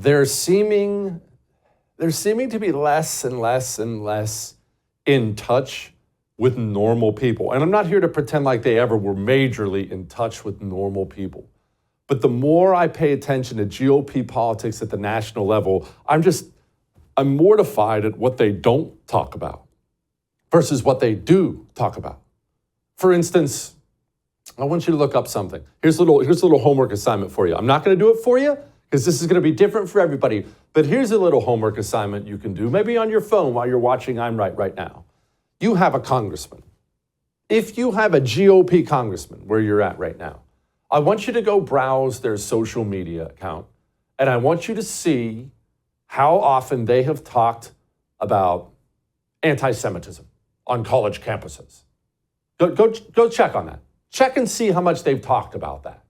they're seeming to be less and less and less in touch with normal people. And I'm not here to pretend like they ever were majorly in touch with normal people. But the more I pay attention to GOP politics at the national level, I'm mortified at what they don't talk about versus what they do talk about. For instance, I want you to look up something. Here's a little homework assignment for you. I'm not going to do it for you because this is going to be different for everybody. But here's a little homework assignment you can do, maybe on your phone while you're watching I'm right now. You have a congressman. If you have a GOP congressman where you're at right now, I want you to go browse their social media account, and I want you to see how often they have talked about anti-Semitism on college campuses. Go check on that. Check and see how much they've talked about that.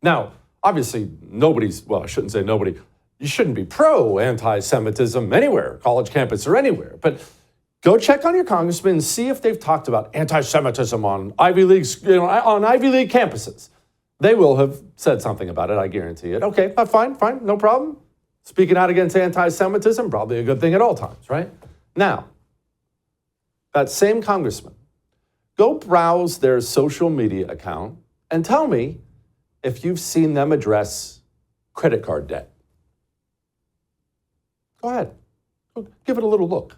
Now, obviously, I shouldn't say nobody. You shouldn't be pro-anti-Semitism anywhere, college campus or anywhere. But go check on your congressman and see if they've talked about anti-Semitism on Ivy League campuses. They will have said something about it, I guarantee it. Okay, fine, no problem. Speaking out against anti-Semitism, probably a good thing at all times, right? Now, that same congressman, go browse their social media account and tell me if you've seen them address credit card debt. Go ahead. Give it a little look.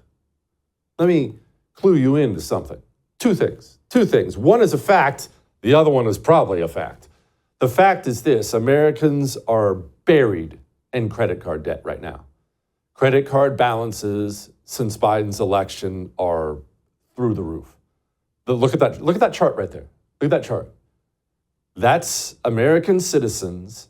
Let me clue you into something. Two things. One is a fact. The other one is probably a fact. The fact is this: Americans are buried in credit card debt right now. Credit card balances since Biden's election are through the roof. Look at that chart right there. Look at that chart. That's American citizens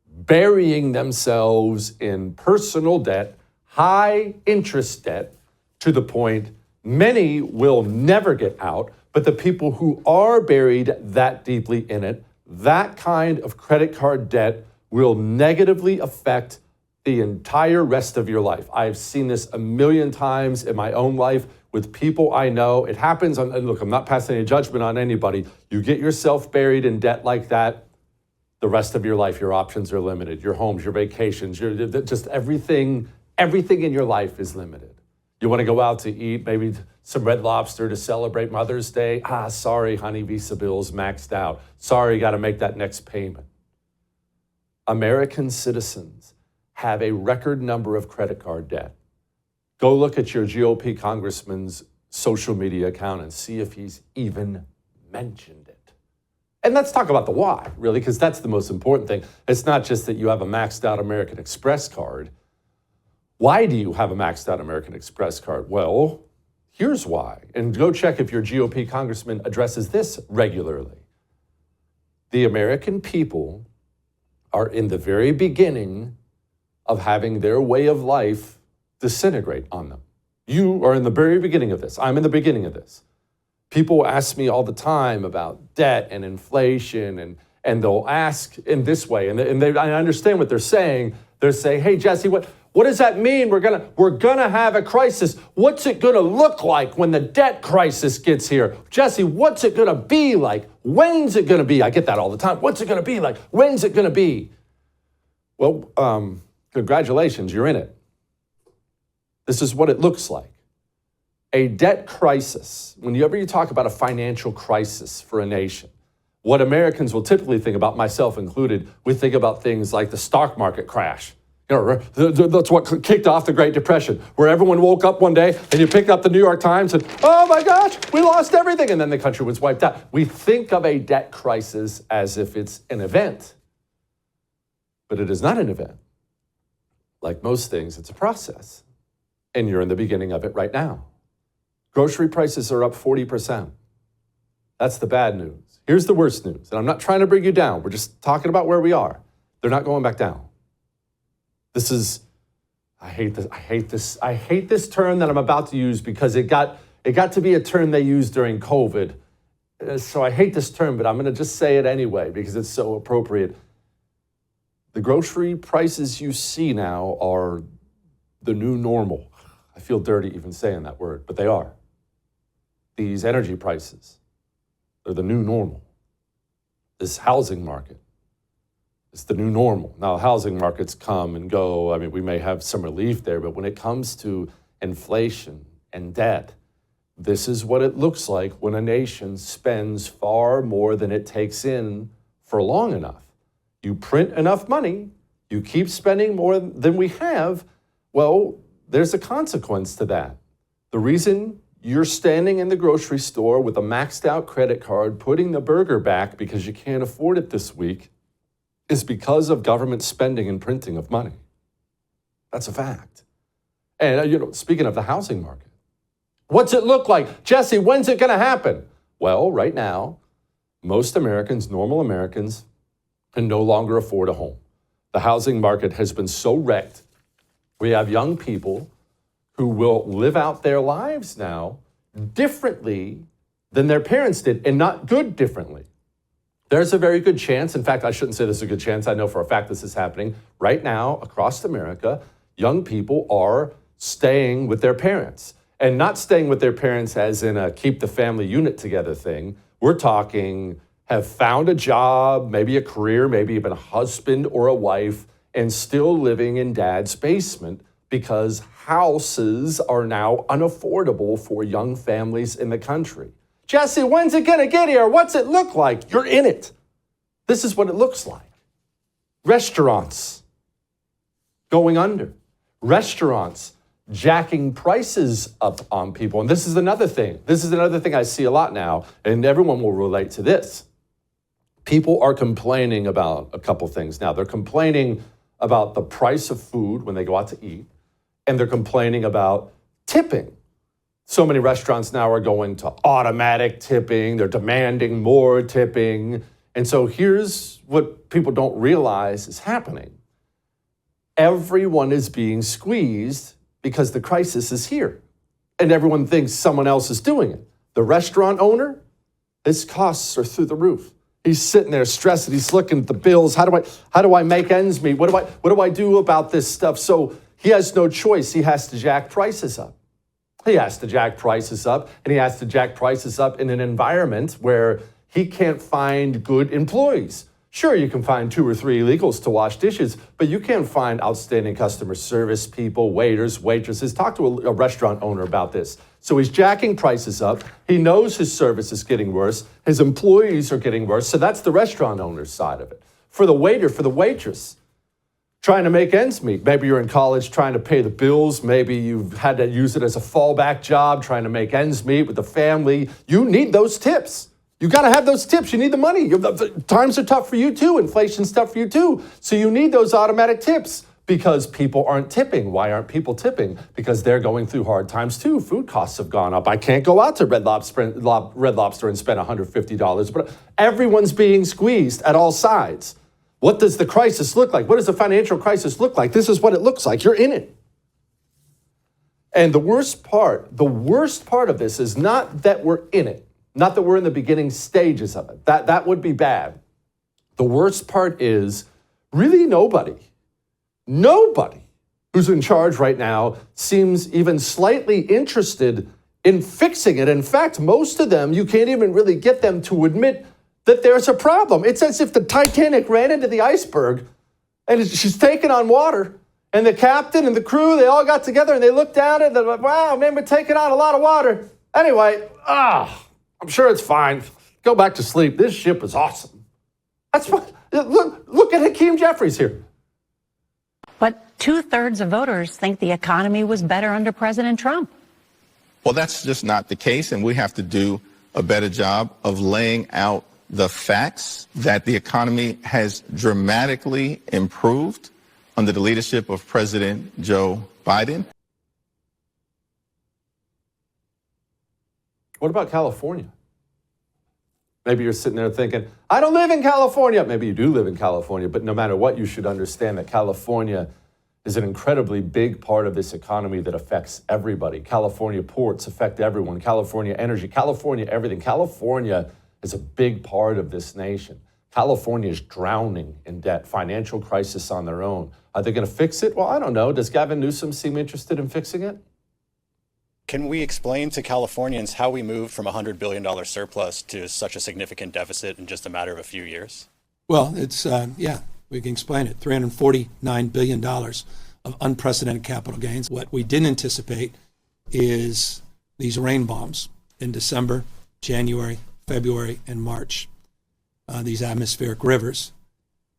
burying themselves in personal debt, high interest debt, to the point many will never get out, but the people who are buried that deeply in it, that kind of credit card debt will negatively affect the entire rest of your life. I've seen this a million times in my own life with people I know. It happens, and look, I'm not passing any judgment on anybody. You get yourself buried in debt like that, the rest of your life, your options are limited. Your homes, your vacations, just everything in your life is limited. You want to go out to eat, maybe some Red Lobster to celebrate Mother's Day? Sorry, honey, Visa bill's maxed out. Sorry, got to make that next payment. American citizens have a record number of credit card debt. Go look at your GOP congressman's social media account and see if he's even mentioned it. And let's talk about the why, really, because that's the most important thing. It's not just that you have a maxed out American Express card. Why do you have a maxed out American Express card? Well, here's why. And go check if your GOP congressman addresses this regularly. The American people are in the very beginning of having their way of life disintegrate on them. You are in the very beginning of this. I'm in the beginning of this. People ask me all the time about debt and inflation, and they'll ask in this way, I understand what they're saying. They're saying, hey, Jesse, what does that mean? We're gonna have a crisis. What's it gonna look like when the debt crisis gets here? Jesse, what's it gonna be like? When's it gonna be? I get that all the time. What's it gonna be like? When's it gonna be? Well, congratulations, you're in it. This is what it looks like. A debt crisis, whenever you talk about a financial crisis for a nation, what Americans will typically think about, myself included, we think about things like the stock market crash. That's what kicked off the Great Depression, where everyone woke up one day and you picked up the New York Times and, oh my gosh, we lost everything, and then the country was wiped out. We think of a debt crisis as if it's an event, but it is not an event. Like most things, it's a process, and you're in the beginning of it right now. Grocery prices are up 40%. That's the bad news. Here's the worst news, and I'm not trying to bring you down. We're just talking about where we are. They're not going back down. I hate this term that I'm about to use because it got to be a term they used during COVID. So I hate this term, but I'm going to just say it anyway because it's so appropriate. The grocery prices you see now are the new normal. I feel dirty even saying that word, but they are. These energy prices, they're the new normal. This housing market, It's the new normal. Now, housing markets come and go. I mean, we may have some relief there, but when it comes to inflation and debt, this is what it looks like when a nation spends far more than it takes in for long enough. You print enough money, you keep spending more than we have, well, there's a consequence to that. The reason you're standing in the grocery store with a maxed out credit card, putting the burger back because you can't afford it this week, is because of government spending and printing of money. That's a fact. And, speaking of the housing market, what's it look like? Jesse, when's it going to happen? Well, right now, most Americans, normal Americans, can no longer afford a home. The housing market has been so wrecked. We have young people who will live out their lives now differently than their parents did, and not good differently. There's a very good chance, in fact, I shouldn't say there's a good chance, I know for a fact this is happening. Right now, across America, young people are staying with their parents. And not staying with their parents as in a keep the family unit together thing. We're talking have found a job, maybe a career, maybe even a husband or a wife, and still living in dad's basement because houses are now unaffordable for young families in the country. Jesse, when's it gonna get here? What's it look like? You're in it. This is what it looks like. Restaurants going under. Restaurants jacking prices up on people. And this is another thing. This is another thing I see a lot now, and everyone will relate to this. People are complaining about a couple things now. They're complaining about the price of food when they go out to eat, and they're complaining about tipping. So many restaurants now are going to automatic tipping. They're demanding more tipping. And so here's what people don't realize is happening. Everyone is being squeezed because the crisis is here. And everyone thinks someone else is doing it. The restaurant owner, his costs are through the roof. He's sitting there stressed. He's looking at the bills. How do I make ends meet? What do I do about this stuff? So he has no choice. He has to jack prices up. He has to jack prices up, and he has to jack prices up in an environment where he can't find good employees. Sure, you can find 2 or 3 illegals to wash dishes, but you can't find outstanding customer service people, waiters, waitresses. Talk to a restaurant owner about this. So he's jacking prices up. He knows his service is getting worse. His employees are getting worse. So that's the restaurant owner's side of it. For the waiter, for the waitress, trying to make ends meet. Maybe you're in college trying to pay the bills. Maybe you've had to use it as a fallback job, trying to make ends meet with the family. You need those tips. You got to have those tips. You need the money. Times are tough for you too. Inflation's tough for you too. So you need those automatic tips because people aren't tipping. Why aren't people tipping? Because they're going through hard times too. Food costs have gone up. I can't go out to Red Lobster and spend $150, but everyone's being squeezed at all sides. What does the crisis look like? What does the financial crisis look like? This is what it looks like. You're in it. And the worst part of this is not that we're in it. Not that we're in the beginning stages of it. That would be bad. The worst part is really nobody who's in charge right now seems even slightly interested in fixing it. In fact, most of them, you can't even really get them to admit that there's a problem. It's as if the Titanic ran into the iceberg and she's taking on water. And the captain and the crew, they all got together and they looked down and they're like, wow, man, we're taking on a lot of water. Anyway, I'm sure it's fine. Go back to sleep. This ship is awesome. That's what, look at Hakeem Jeffries here. But 2/3 of voters think the economy was better under President Trump. Well, that's just not the case, and we have to do a better job of laying out the facts that the economy has dramatically improved under the leadership of President Joe Biden. What about California? Maybe you're sitting there thinking, I don't live in California. Maybe you do live in California, but no matter what, you should understand that California is an incredibly big part of this economy that affects everybody. California ports affect everyone. California energy, California everything. California is a big part of this nation. California is drowning in debt, financial crisis on their own. Are they going to fix it? Well, I don't know. Does Gavin Newsom seem interested in fixing it? Can we explain to Californians how we moved from a $100 billion surplus to such a significant deficit in just a matter of a few years? Well, it's, yeah. We can explain it. $349 billion of unprecedented capital gains. What we didn't anticipate is these rain bombs in December, January, February, and March. These atmospheric rivers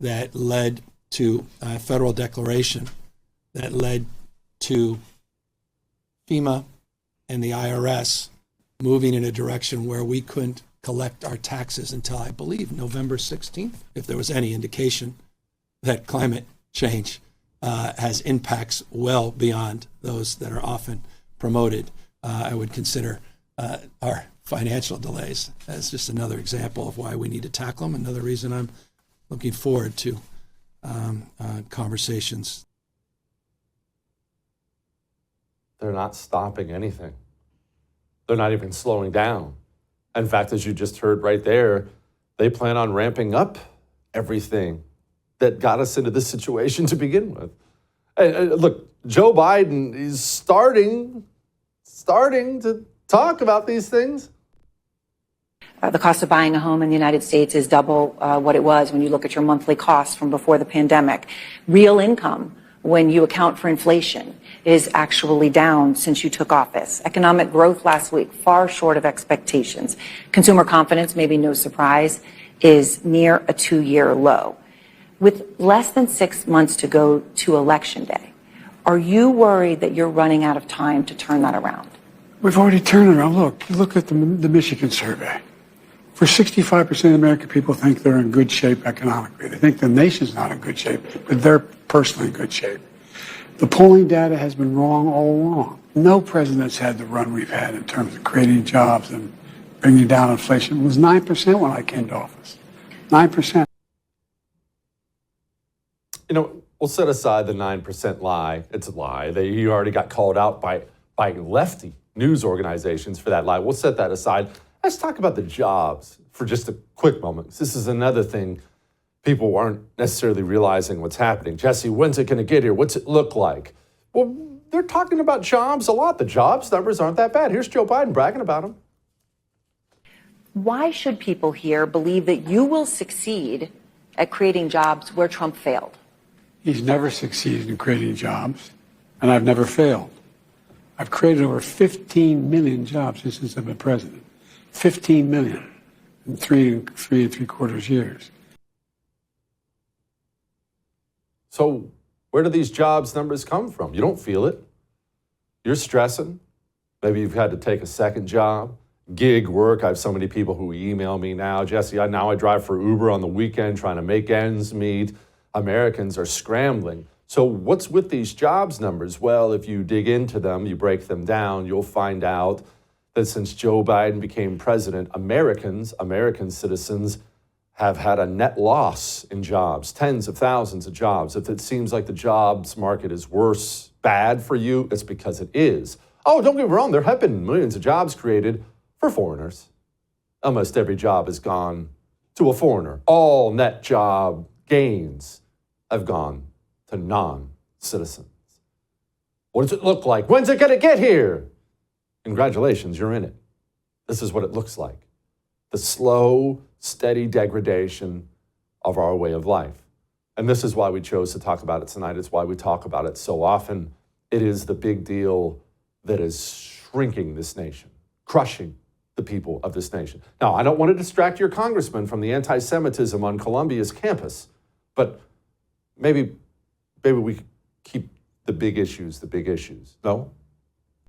that led to a federal declaration that led to FEMA and the IRS moving in a direction where we couldn't collect our taxes until, I believe, November 16th, if there was any indication that climate change has impacts well beyond those that are often promoted. I would consider our financial delays as just another example of why we need to tackle them. Another reason I'm looking forward to conversations. They're not stopping anything. They're not even slowing down. In fact, as you just heard right there, they plan on ramping up everything that got us into this situation to begin with. And look, Joe Biden is starting to talk about these things. The cost of buying a home in the United States is double what it was when you look at your monthly costs from before the pandemic. Real income, when you account for inflation, is actually down since you took office. Economic growth last week, far short of expectations. Consumer confidence, maybe no surprise, is near a 2-year low. With less than 6 months to go to Election Day, are you worried that you're running out of time to turn that around? We've already turned it around. Look at the Michigan survey. For 65% of American people think they're in good shape economically. They think the nation's not in good shape, but they're personally in good shape. The polling data has been wrong all along. No president's had the run we've had in terms of creating jobs and bringing down inflation. It was 9% when I came to office. 9%. You know, we'll set aside the 9% lie. It's a lie. You already got called out by lefty news organizations for that lie. We'll set that aside. Let's talk about the jobs for just a quick moment. This is another thing people aren't necessarily realizing what's happening. Jesse, when's it going to get here? What's it look like? Well, they're talking about jobs a lot. The jobs numbers aren't that bad. Here's Joe Biden bragging about them. Why should people here believe that you will succeed at creating jobs where Trump failed? He's never succeeded in creating jobs, and I've never failed. I've created over 15 million jobs since I've been president. 15 million in 3.75 years. So where do these jobs numbers come from? You don't feel it. You're stressing. Maybe you've had to take a second job, gig work. I have so many people who email me now. Jesse, I drive for Uber on the weekend trying to make ends meet. Americans are scrambling. So what's with these jobs numbers? Well, if you dig into them, you break them down, you'll find out that since Joe Biden became president, American citizens have had a net loss in jobs, tens of thousands of jobs. If it seems like the jobs market is bad for you, it's because it is. Oh, don't get me wrong, there have been millions of jobs created for foreigners. Almost every job has gone to a foreigner. All net job gains have gone to non-citizens. What does it look like? When's it going to get here? Congratulations, you're in it. This is what it looks like. The slow, steady degradation of our way of life. And this is why we chose to talk about it tonight. It's why we talk about it so often. It is the big deal that is shrinking this nation, crushing the people of this nation. Now, I don't want to distract your congressman from the anti-Semitism on Columbia's campus, but maybe we keep the big issues. No?